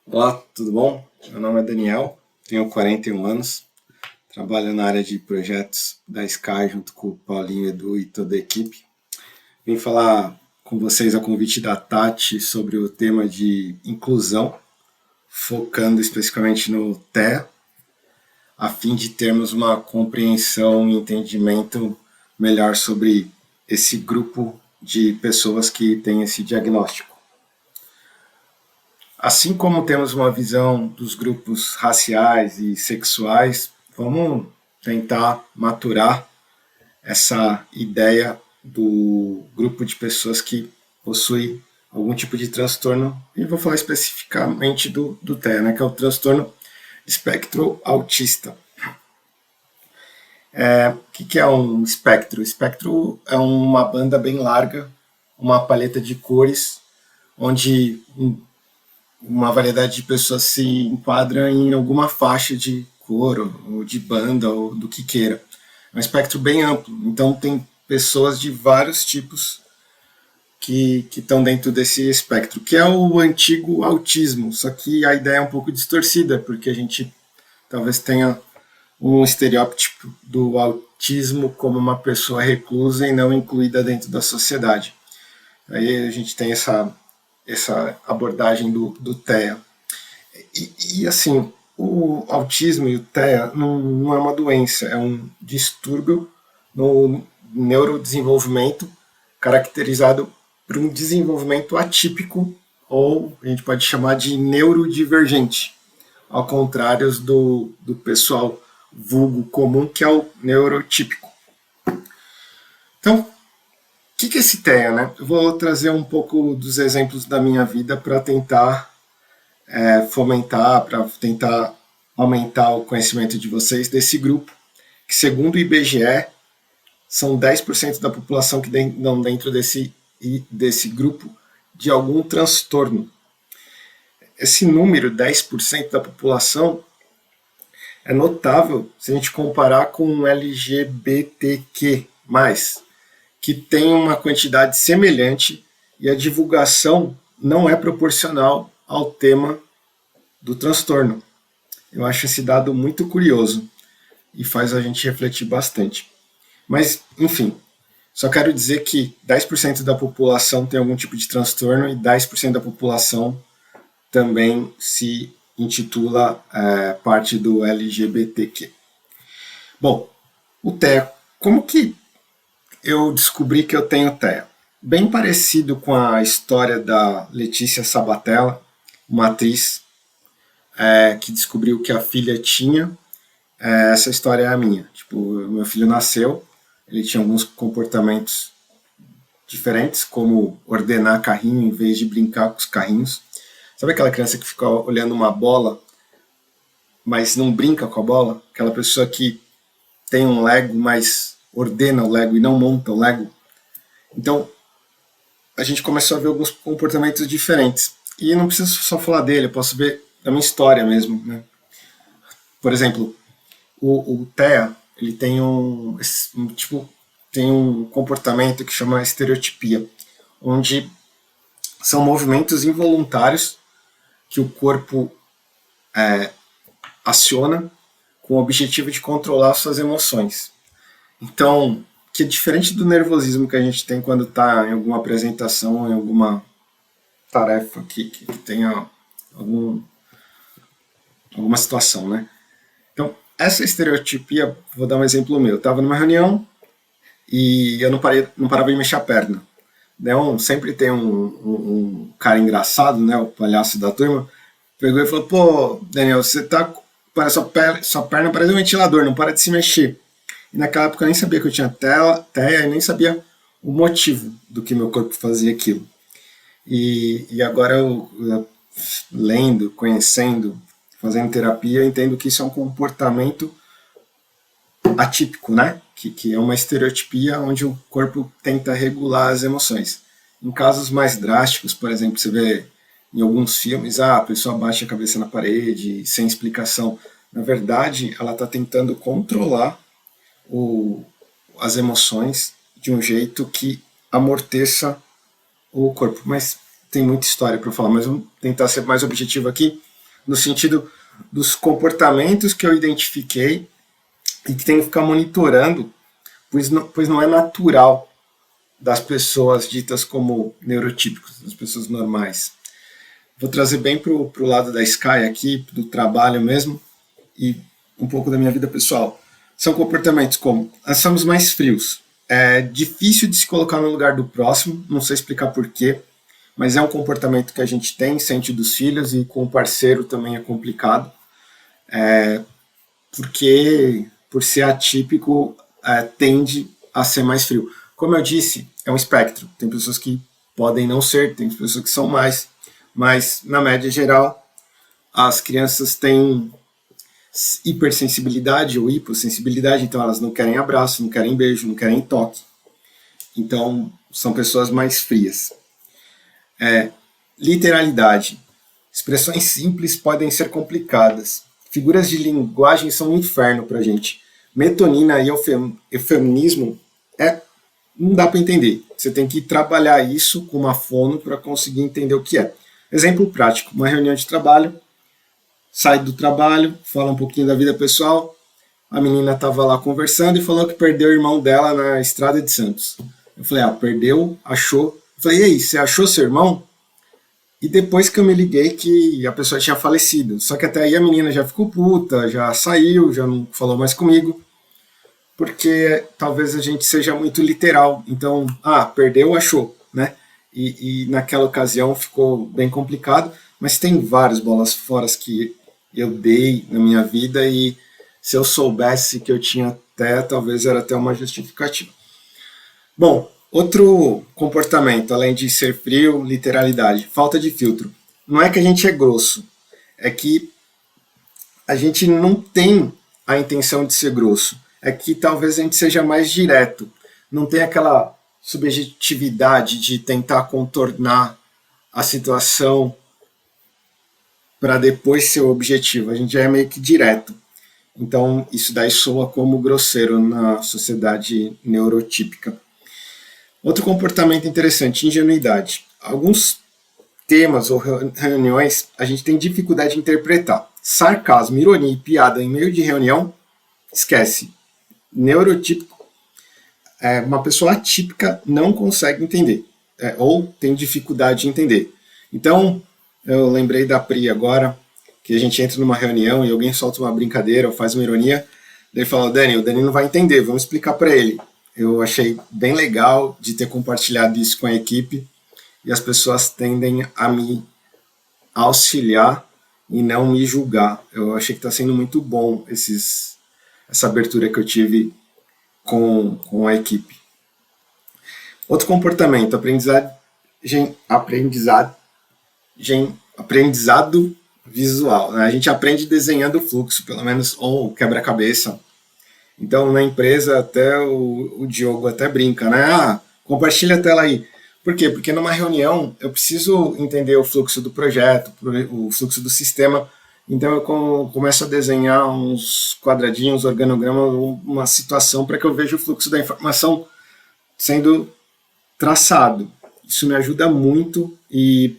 Olá, tudo bom? Meu nome é Daniel, tenho 41 anos, trabalho na área de projetos da Sky junto com o Paulinho, Edu e toda a equipe. Vim falar com vocês a convite da Tati sobre o tema de inclusão, focando especificamente no TEA, a fim de termos uma compreensão e entendimento melhor sobre esse grupo de pessoas que têm esse diagnóstico. Assim como temos uma visão dos grupos raciais e sexuais, vamos tentar maturar essa ideia do grupo de pessoas que possui algum tipo de transtorno, e vou falar especificamente do TEA, né, que é o transtorno espectro autista. O que é um espectro? O espectro é uma banda bem larga, uma paleta de cores, onde uma variedade de pessoas se enquadra em alguma faixa de cor ou de banda ou do que queira. É um espectro bem amplo, então tem pessoas de vários tipos que estão dentro desse espectro, que é o antigo autismo, só que a ideia é um pouco distorcida, porque a gente talvez tenha um estereótipo do autismo como uma pessoa reclusa e não incluída dentro da sociedade. Aí a gente tem essa abordagem do TEA. E assim, o autismo e o TEA não é uma doença, é um distúrbio no neurodesenvolvimento caracterizado por um desenvolvimento atípico, ou a gente pode chamar de neurodivergente, ao contrário do pessoal vulgo comum, que é o neurotípico. Então, o que é esse TEA, né? Eu vou trazer um pouco dos exemplos da minha vida para tentar fomentar, para tentar aumentar o conhecimento de vocês desse grupo, que segundo o IBGE, são 10% da população que estão dentro desse grupo de algum transtorno. Esse número, 10% da população, é notável se a gente comparar com o LGBTQ+, que tem uma quantidade semelhante e a divulgação não é proporcional ao tema do transtorno. Eu acho esse dado muito curioso e faz a gente refletir bastante. Mas, enfim, só quero dizer que 10% da população tem algum tipo de transtorno e 10% da população também se intitula parte do LGBTQ. Bom, o TEA. Como que eu descobri que eu tenho TEA? Bem parecido com a história da Letícia Sabatella, uma atriz que descobriu que a filha tinha. Essa história é a minha. Tipo, meu filho nasceu, ele tinha alguns comportamentos diferentes, como ordenar carrinho em vez de brincar com os carrinhos. Sabe aquela criança que fica olhando uma bola, mas não brinca com a bola? Aquela pessoa que tem um Lego, mas ordena o Lego e não monta o Lego? Então, a gente começou a ver alguns comportamentos diferentes. E não preciso só falar dele, eu posso ver a minha história mesmo, né? Por exemplo, o TEA, ele tem tem um comportamento que chama estereotipia, onde são movimentos involuntários que o corpo aciona com o objetivo de controlar suas emoções. Então, que é diferente do nervosismo que a gente tem quando está em alguma apresentação, em alguma tarefa que tenha alguma situação, né? Então, essa estereotipia, vou dar um exemplo meu. Eu estava numa reunião e eu não parava de mexer a perna. Sempre tem um cara engraçado, né, o palhaço da turma, pegou e falou: pô, Daniel, você tá. Sua perna parece um ventilador, não para de se mexer. E naquela época eu nem sabia que eu tinha TEA e nem sabia o motivo do que meu corpo fazia aquilo. E agora eu lendo, conhecendo, fazendo terapia, eu entendo que isso é um comportamento atípico, né? Que é uma estereotipia onde o corpo tenta regular as emoções. Em casos mais drásticos, por exemplo, você vê em alguns filmes, a pessoa baixa a cabeça na parede sem explicação. Na verdade, ela está tentando controlar as emoções de um jeito que amorteça o corpo. Mas tem muita história para falar, mas vamos tentar ser mais objetivo aqui. no sentido dos comportamentos que eu identifiquei e que tenho que ficar monitorando, pois não é natural das pessoas ditas como neurotípicos, das pessoas normais. Vou trazer bem para o lado da Sky aqui, do trabalho mesmo, e um pouco da minha vida pessoal. São comportamentos como, nós somos mais frios, é difícil de se colocar no lugar do próximo, não sei explicar porquê, mas é um comportamento que a gente tem, sente dos filhos, e com o parceiro também é complicado, porque por ser atípico, tende a ser mais frio. Como eu disse, é um espectro, tem pessoas que podem não ser, tem pessoas que são mais, mas na média geral, as crianças têm hipersensibilidade ou hipossensibilidade, então elas não querem abraço, não querem beijo, não querem toque. Então, são pessoas mais frias. Literalidade. Expressões simples podem ser complicadas. Figuras de linguagem são um inferno para a gente. Metonina e eufemismo não dá para entender. Você tem que trabalhar isso com uma fono para conseguir entender o que é. Exemplo prático, uma reunião de trabalho, sai do trabalho, fala um pouquinho da vida pessoal, a menina estava lá conversando e falou que perdeu o irmão dela na estrada de Santos. Eu falei, perdeu, achou. Eu falei, e aí, você achou seu irmão? E depois que eu me liguei que a pessoa tinha falecido. Só que até aí a menina já ficou puta, já saiu, já não falou mais comigo, porque talvez a gente seja muito literal. Então, perdeu, achou, né? E naquela ocasião ficou bem complicado, mas tem várias bolas fora que eu dei na minha vida e se eu soubesse que eu tinha até, talvez era até uma justificativa. Bom, outro comportamento, além de ser frio, literalidade, falta de filtro. Não é que a gente é grosso, é que a gente não tem a intenção de ser grosso. É que talvez a gente seja mais direto. Não tem aquela subjetividade de tentar contornar a situação para depois ser o objetivo. A gente já é meio que direto. Então, isso daí soa como grosseiro na sociedade neurotípica. Outro comportamento interessante, ingenuidade. Alguns temas ou reuniões a gente tem dificuldade de interpretar. Sarcasmo, ironia e piada em meio de reunião, esquece. Neurotípico, uma pessoa atípica não consegue entender, ou tem dificuldade de entender. Então, eu lembrei da Pri agora, que a gente entra numa reunião e alguém solta uma brincadeira ou faz uma ironia, ele fala, o Dani não vai entender, vamos explicar para ele. Eu achei bem legal de ter compartilhado isso com a equipe e as pessoas tendem a me auxiliar e não me julgar. Eu achei que está sendo muito bom essa abertura que eu tive com a equipe. Outro comportamento, aprendizado visual. Né? A gente aprende desenhando o fluxo, pelo menos, ou quebra-cabeça. Então, na empresa, até o Diogo até brinca, né? Compartilha a tela aí. Por quê? Porque numa reunião eu preciso entender o fluxo do projeto, o fluxo do sistema. Então eu começo a desenhar uns quadradinhos, organogramas, uma situação para que eu veja o fluxo da informação sendo traçado. Isso me ajuda muito e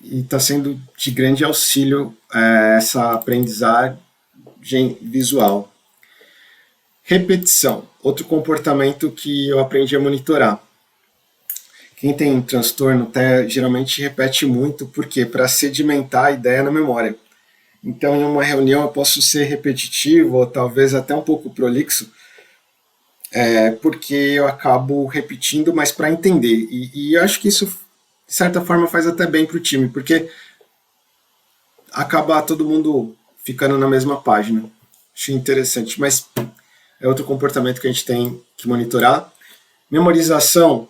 está sendo de grande auxílio essa aprendizagem visual. Repetição, outro comportamento que eu aprendi a monitorar. Quem tem transtorno geralmente repete muito, porque para sedimentar a ideia na memória. Então, em uma reunião eu posso ser repetitivo ou talvez até um pouco prolixo, porque eu acabo repetindo, mas para entender. E eu acho que isso, de certa forma, faz até bem para o time, porque acaba todo mundo ficando na mesma página. Acho interessante, mas é outro comportamento que a gente tem que monitorar. Memorização,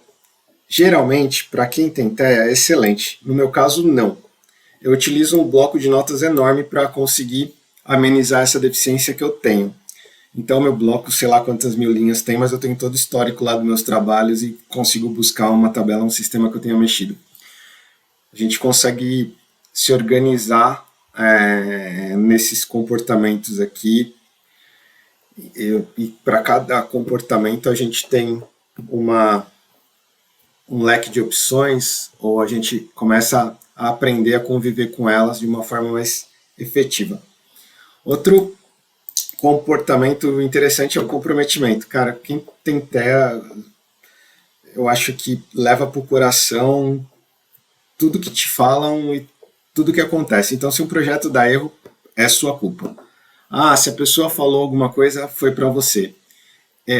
geralmente, para quem tem TEA, é excelente. No meu caso, não. Eu utilizo um bloco de notas enorme para conseguir amenizar essa deficiência que eu tenho. Então, meu bloco, sei lá quantas mil linhas tem, mas eu tenho todo o histórico lá dos meus trabalhos e consigo buscar uma tabela, um sistema que eu tenha mexido. A gente consegue se organizar nesses comportamentos aqui. E para cada comportamento a gente tem um leque de opções, ou a gente começa a aprender a conviver com elas de uma forma mais efetiva. Outro comportamento interessante é o comprometimento. Cara, quem tem TEA, eu acho que leva para o coração tudo que te falam e tudo que acontece. Então, se um projeto dá erro, é sua culpa. Ah, se a pessoa falou alguma coisa, foi para você.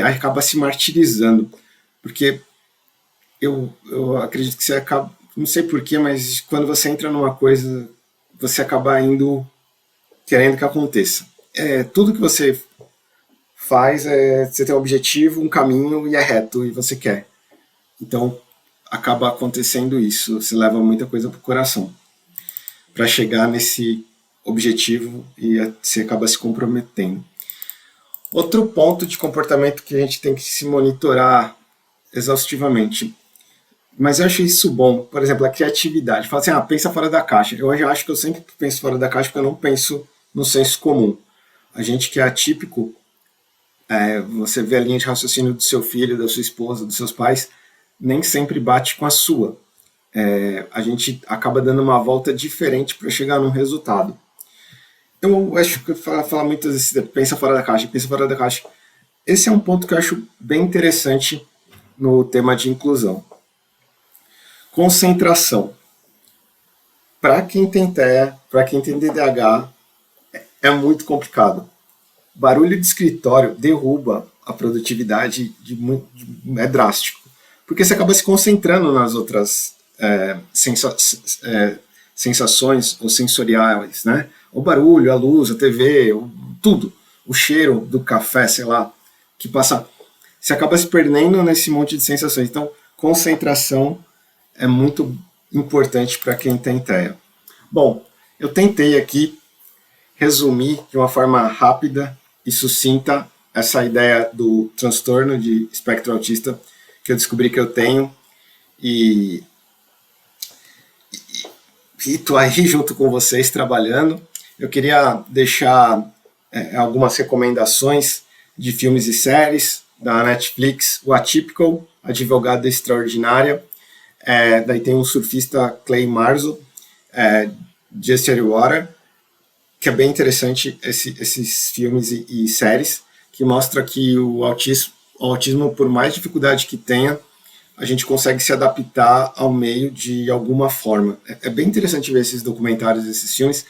Acaba se martirizando, porque eu acredito que você acaba, não sei porquê, mas quando você entra numa coisa, você acaba indo querendo que aconteça. Tudo que você faz, você tem um objetivo, um caminho e é reto e você quer. Então, acaba acontecendo isso, você leva muita coisa pro coração para chegar nesse objetivo e você acaba se comprometendo. Outro ponto de comportamento que a gente tem que se monitorar exaustivamente, mas eu acho isso bom, por exemplo, a criatividade. Fala assim, pensa fora da caixa. Eu já acho que eu sempre penso fora da caixa porque eu não penso no senso comum. A gente que é atípico, você vê a linha de raciocínio do seu filho, da sua esposa, dos seus pais, nem sempre bate com a sua. A gente acaba dando uma volta diferente para chegar num resultado. Eu acho que falar muito desse, pensa fora da caixa, pensa fora da caixa. Esse é um ponto que eu acho bem interessante no tema de inclusão. Concentração. Para quem tem TEA, para quem tem DDH, é muito complicado. Barulho de escritório derruba a produtividade é drástico. Porque você acaba se concentrando nas outras sensações ou sensoriais, né? O barulho, a luz, a TV, tudo. O cheiro do café, sei lá, que passa. Você acaba se perdendo nesse monte de sensações. Então, concentração é muito importante para quem tem TEA. Bom, eu tentei aqui resumir de uma forma rápida e sucinta essa ideia do transtorno de espectro autista que eu descobri que eu tenho e estou aí junto com vocês trabalhando. Eu queria deixar algumas recomendações de filmes e séries da Netflix, o Atypical, Advogada Extraordinária, daí tem o surfista Clay Marzo, Just Your Water, que é bem interessante esses filmes e séries, que mostra que o autismo, por mais dificuldade que tenha, a gente consegue se adaptar ao meio de alguma forma. É bem interessante ver esses documentários, esses filmes,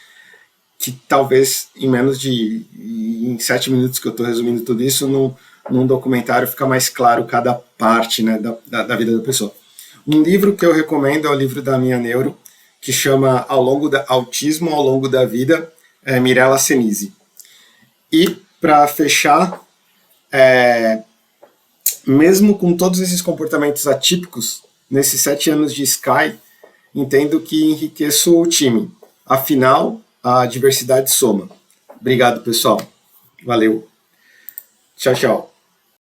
que talvez em 7 minutos que eu estou resumindo tudo isso, num documentário fica mais claro cada parte, né, da vida da pessoa. Um livro que eu recomendo é o livro da minha neuro, que chama Autismo ao Longo da Vida, Mirella Senise. E, para fechar, mesmo com todos esses comportamentos atípicos, nesses 7 anos de Sky, entendo que enriqueço o time. Afinal, a diversidade soma. Obrigado, pessoal. Valeu. Tchau, tchau.